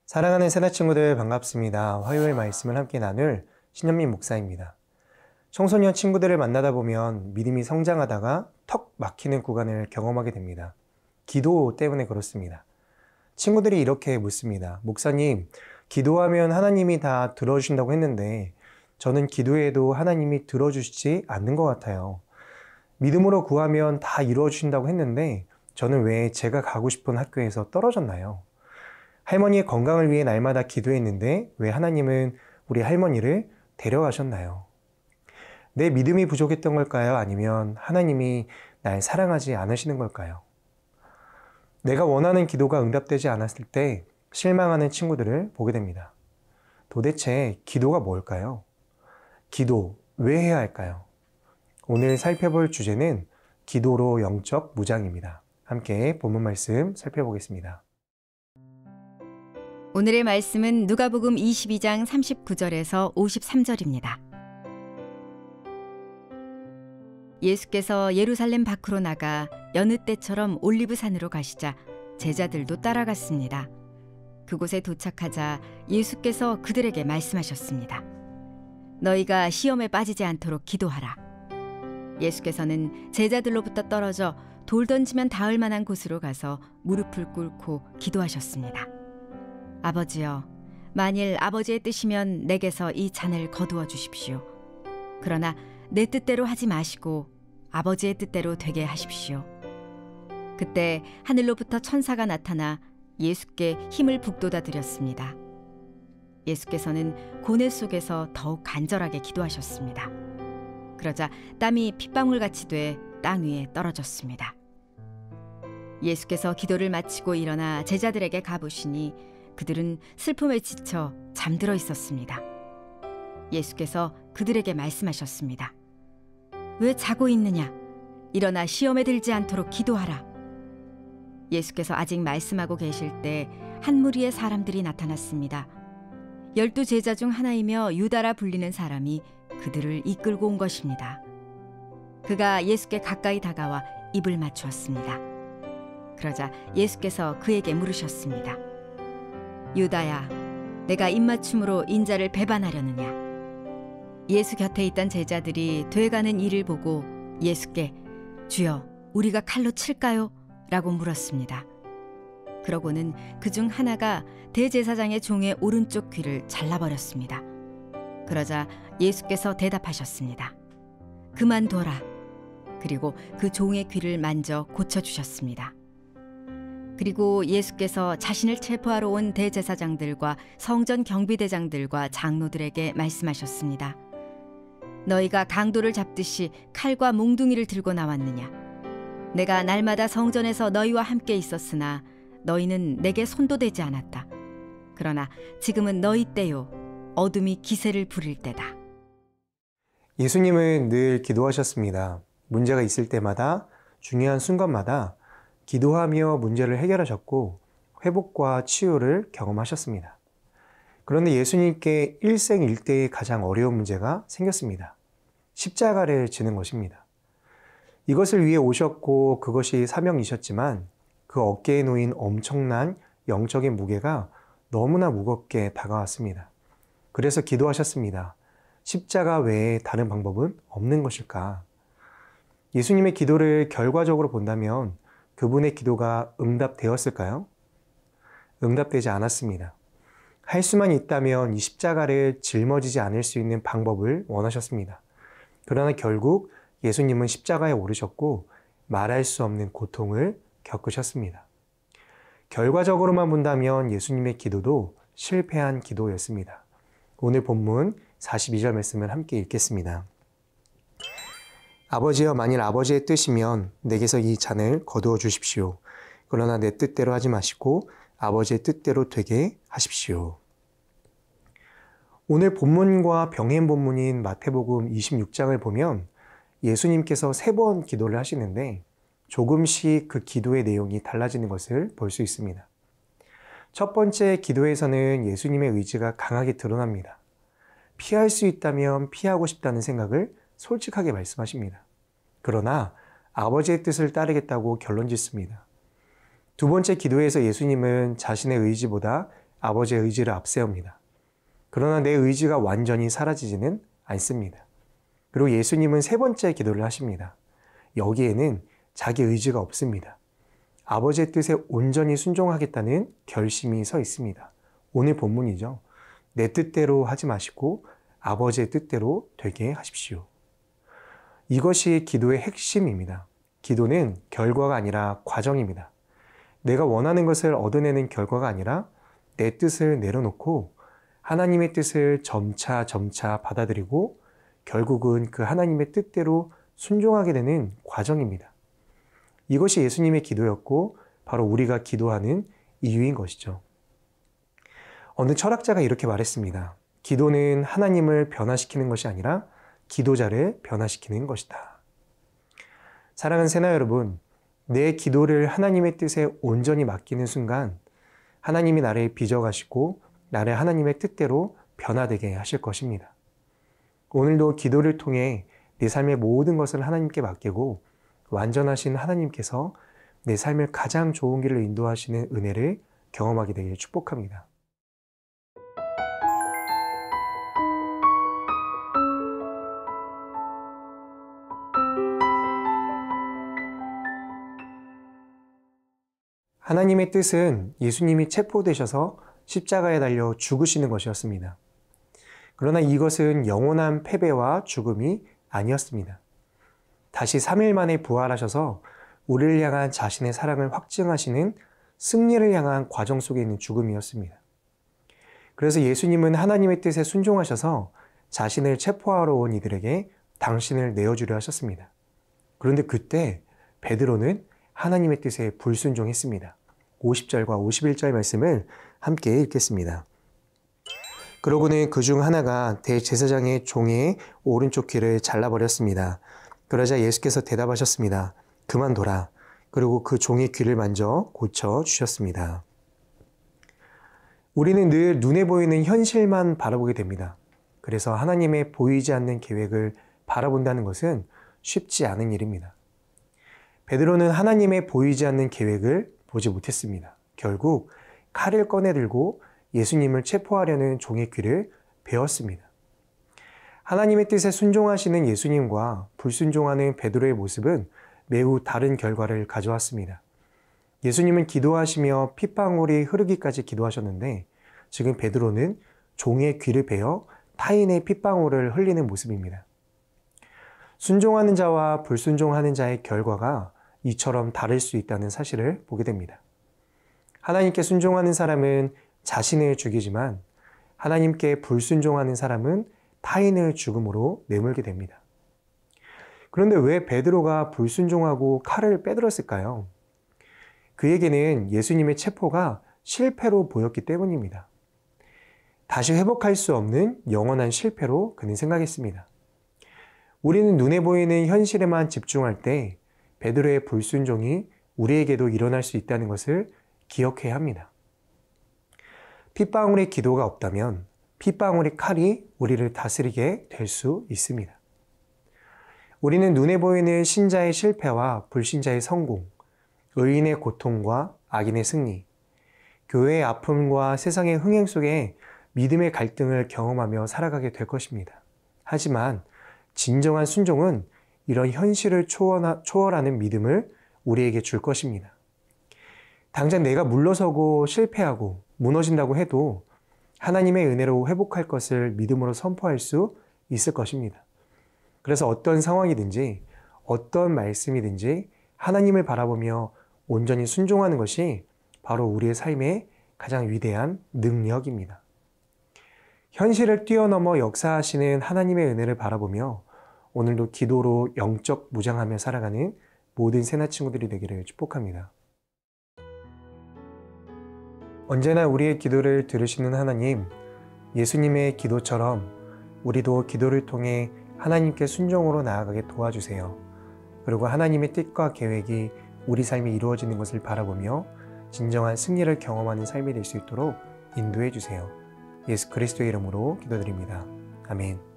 사랑하는 새날 친구들 반갑습니다. 화요일 말씀을 함께 나눌 신현민 목사입니다. 청소년 친구들을 만나다 보면 믿음이 성장하다가 턱 막히는 구간을 경험하게 됩니다. 기도 때문에 그렇습니다. 친구들이 이렇게 묻습니다. 목사님, 기도하면 하나님이 다 들어주신다고 했는데 저는 기도해도 하나님이 들어주시지 않는 것 같아요. 믿음으로 구하면 다 이루어주신다고 했는데 저는 왜 제가 가고 싶은 학교에서 떨어졌나요? 할머니의 건강을 위해 날마다 기도했는데 왜 하나님은 우리 할머니를 데려가셨나요? 내 믿음이 부족했던 걸까요? 아니면 하나님이 날 사랑하지 않으시는 걸까요? 내가 원하는 기도가 응답되지 않았을 때 실망하는 친구들을 보게 됩니다. 도대체 기도가 뭘까요? 기도 왜 해야 할까요? 오늘 살펴볼 주제는 기도로 영적 무장입니다. 함께 본문 말씀 살펴보겠습니다. 오늘의 말씀은 누가복음 22장 39절에서 53절입니다. 예수께서 예루살렘 밖으로 나가 여느 때처럼 올리브산으로 가시자 제자들도 따라갔습니다. 그곳에 도착하자 예수께서 그들에게 말씀하셨습니다. 너희가 시험에 빠지지 않도록 기도하라. 예수께서는 제자들로부터 떨어져 돌 던지면 닿을 만한 곳으로 가서 무릎을 꿇고 기도하셨습니다. 아버지여, 만일 아버지의 뜻이면 내게서 이 잔을 거두어 주십시오. 그러나 내 뜻대로 하지 마시고 아버지의 뜻대로 되게 하십시오. 그때 하늘로부터 천사가 나타나 예수께 힘을 북돋아 드렸습니다. 예수께서는 고뇌 속에서 더욱 간절하게 기도하셨습니다. 그러자 땀이 핏방울같이 돼 땅 위에 떨어졌습니다. 예수께서 기도를 마치고 일어나 제자들에게 가보시니 그들은 슬픔에 지쳐 잠들어 있었습니다. 예수께서 그들에게 말씀하셨습니다. 왜 자고 있느냐? 일어나 시험에 들지 않도록 기도하라. 예수께서 아직 말씀하고 계실 때 한 무리의 사람들이 나타났습니다. 12 제자 중 하나이며 유다라 불리는 사람이 그들을 이끌고 온 것입니다. 그가 예수께 가까이 다가와 입을 맞추었습니다. 그러자 예수께서 그에게 물으셨습니다. 유다야, 내가 입맞춤으로 인자를 배반하려느냐? 예수 곁에 있던 제자들이 돼가는 일을 보고 예수께 주여, 우리가 칼로 칠까요? 라고 물었습니다. 그러고는 그중 하나가 대제사장의 종의 오른쪽 귀를 잘라버렸습니다. 그러자 예수께서 대답하셨습니다. 그만둬라. 그리고 그 종의 귀를 만져 고쳐주셨습니다. 그리고 예수께서 자신을 체포하러 온 대제사장들과 성전 경비대장들과 장로들에게 말씀하셨습니다. 너희가 강도를 잡듯이 칼과 몽둥이를 들고 나왔느냐? 내가 날마다 성전에서 너희와 함께 있었으나 너희는 내게 손도 대지 않았다. 그러나 지금은 너희 때요, 어둠이 기세를 부릴 때다. 예수님은 늘 기도하셨습니다. 문제가 있을 때마다, 중요한 순간마다 기도하며 문제를 해결하셨고 회복과 치유를 경험하셨습니다. 그런데 예수님께 일생일대의 가장 어려운 문제가 생겼습니다. 십자가를 지는 것입니다. 이것을 위해 오셨고 그것이 사명이셨지만 그 어깨에 놓인 엄청난 영적인 무게가 너무나 무겁게 다가왔습니다. 그래서 기도하셨습니다. 십자가 외에 다른 방법은 없는 것일까? 예수님의 기도를 결과적으로 본다면 그분의 기도가 응답되었을까요? 응답되지 않았습니다. 할 수만 있다면 이 십자가를 짊어지지 않을 수 있는 방법을 원하셨습니다. 그러나 결국 예수님은 십자가에 오르셨고 말할 수 없는 고통을 겪으셨습니다. 결과적으로만 본다면 예수님의 기도도 실패한 기도였습니다. 오늘 본문 42절 말씀을 함께 읽겠습니다. 아버지여, 만일 아버지의 뜻이면 내게서 이 잔을 거두어 주십시오. 그러나 내 뜻대로 하지 마시고 아버지의 뜻대로 되게 하십시오. 오늘 본문과 병행 본문인 마태복음 26장을 보면 예수님께서 3번 기도를 하시는데 조금씩 그 기도의 내용이 달라지는 것을 볼 수 있습니다. 첫 번째 기도에서는 예수님의 의지가 강하게 드러납니다. 피할 수 있다면 피하고 싶다는 생각을 솔직하게 말씀하십니다. 그러나 아버지의 뜻을 따르겠다고 결론 짓습니다. 두 번째 기도에서 예수님은 자신의 의지보다 아버지의 의지를 앞세웁니다. 그러나 내 의지가 완전히 사라지지는 않습니다. 그리고 예수님은 세 번째 기도를 하십니다. 여기에는 자기 의지가 없습니다. 아버지의 뜻에 온전히 순종하겠다는 결심이 서 있습니다. 오늘 본문이죠. 내 뜻대로 하지 마시고 아버지의 뜻대로 되게 하십시오. 이것이 기도의 핵심입니다. 기도는 결과가 아니라 과정입니다. 내가 원하는 것을 얻어내는 결과가 아니라 내 뜻을 내려놓고 하나님의 뜻을 점차 받아들이고 결국은 그 하나님의 뜻대로 순종하게 되는 과정입니다. 이것이 예수님의 기도였고 바로 우리가 기도하는 이유인 것이죠. 어느 철학자가 이렇게 말했습니다. 기도는 하나님을 변화시키는 것이 아니라 기도자를 변화시키는 것이다. 사랑하는 새나 여러분, 내 기도를 하나님의 뜻에 온전히 맡기는 순간 하나님이 나를 빚어가시고 나를 하나님의 뜻대로 변화되게 하실 것입니다. 오늘도 기도를 통해 내 삶의 모든 것을 하나님께 맡기고 완전하신 하나님께서 내 삶을 가장 좋은 길을 인도하시는 은혜를 경험하게 되길 축복합니다. 하나님의 뜻은 예수님이 체포되셔서 십자가에 달려 죽으시는 것이었습니다. 그러나 이것은 영원한 패배와 죽음이 아니었습니다. 다시 3일 만에 부활하셔서 우리를 향한 자신의 사랑을 확증하시는 승리를 향한 과정 속에 있는 죽음이었습니다. 그래서 예수님은 하나님의 뜻에 순종하셔서 자신을 체포하러 온 이들에게 당신을 내어주려 하셨습니다. 그런데 그때 베드로는 하나님의 뜻에 불순종했습니다. 50절과 51절 말씀을 함께 읽겠습니다. 그러고는 그중 하나가 대제사장의 종의 오른쪽 귀를 잘라버렸습니다. 그러자 예수께서 대답하셨습니다. 그만둬라. 그리고 그 종의 귀를 만져 고쳐주셨습니다. 우리는 늘 눈에 보이는 현실만 바라보게 됩니다. 그래서 하나님의 보이지 않는 계획을 바라본다는 것은 쉽지 않은 일입니다. 베드로는 하나님의 보이지 않는 계획을 보지 못했습니다. 결국 칼을 꺼내들고 예수님을 체포하려는 종의 귀를 베었습니다. 하나님의 뜻에 순종하시는 예수님과 불순종하는 베드로의 모습은 매우 다른 결과를 가져왔습니다. 예수님은 기도하시며 핏방울이 흐르기까지 기도하셨는데 지금 베드로는 종의 귀를 베어 타인의 핏방울을 흘리는 모습입니다. 순종하는 자와 불순종하는 자의 결과가 이처럼 다를 수 있다는 사실을 보게 됩니다. 하나님께 순종하는 사람은 자신을 죽이지만 하나님께 불순종하는 사람은 타인을 죽음으로 내몰게 됩니다. 그런데 왜 베드로가 불순종하고 칼을 빼들었을까요? 그에게는 예수님의 체포가 실패로 보였기 때문입니다. 다시 회복할 수 없는 영원한 실패로 그는 생각했습니다. 우리는 눈에 보이는 현실에만 집중할 때 베드로의 불순종이 우리에게도 일어날 수 있다는 것을 기억해야 합니다. 핏방울의 기도가 없다면 핏방울의 칼이 우리를 다스리게 될 수 있습니다. 우리는 눈에 보이는 신자의 실패와 불신자의 성공, 의인의 고통과 악인의 승리, 교회의 아픔과 세상의 흥행 속에 믿음의 갈등을 경험하며 살아가게 될 것입니다. 하지만 진정한 순종은 이런 현실을 초월하는 믿음을 우리에게 줄 것입니다. 당장 내가 물러서고 실패하고 무너진다고 해도 하나님의 은혜로 회복할 것을 믿음으로 선포할 수 있을 것입니다. 그래서 어떤 상황이든지 어떤 말씀이든지 하나님을 바라보며 온전히 순종하는 것이 바로 우리의 삶의 가장 위대한 능력입니다. 현실을 뛰어넘어 역사하시는 하나님의 은혜를 바라보며 오늘도 기도로 영적 무장하며 살아가는 모든 새나 친구들이 되기를 축복합니다. 언제나 우리의 기도를 들으시는 하나님, 예수님의 기도처럼 우리도 기도를 통해 하나님께 순종으로 나아가게 도와주세요. 그리고 하나님의 뜻과 계획이 우리 삶에 이루어지는 것을 바라보며 진정한 승리를 경험하는 삶이 될 수 있도록 인도해 주세요. 예수 그리스도의 이름으로 기도드립니다. 아멘.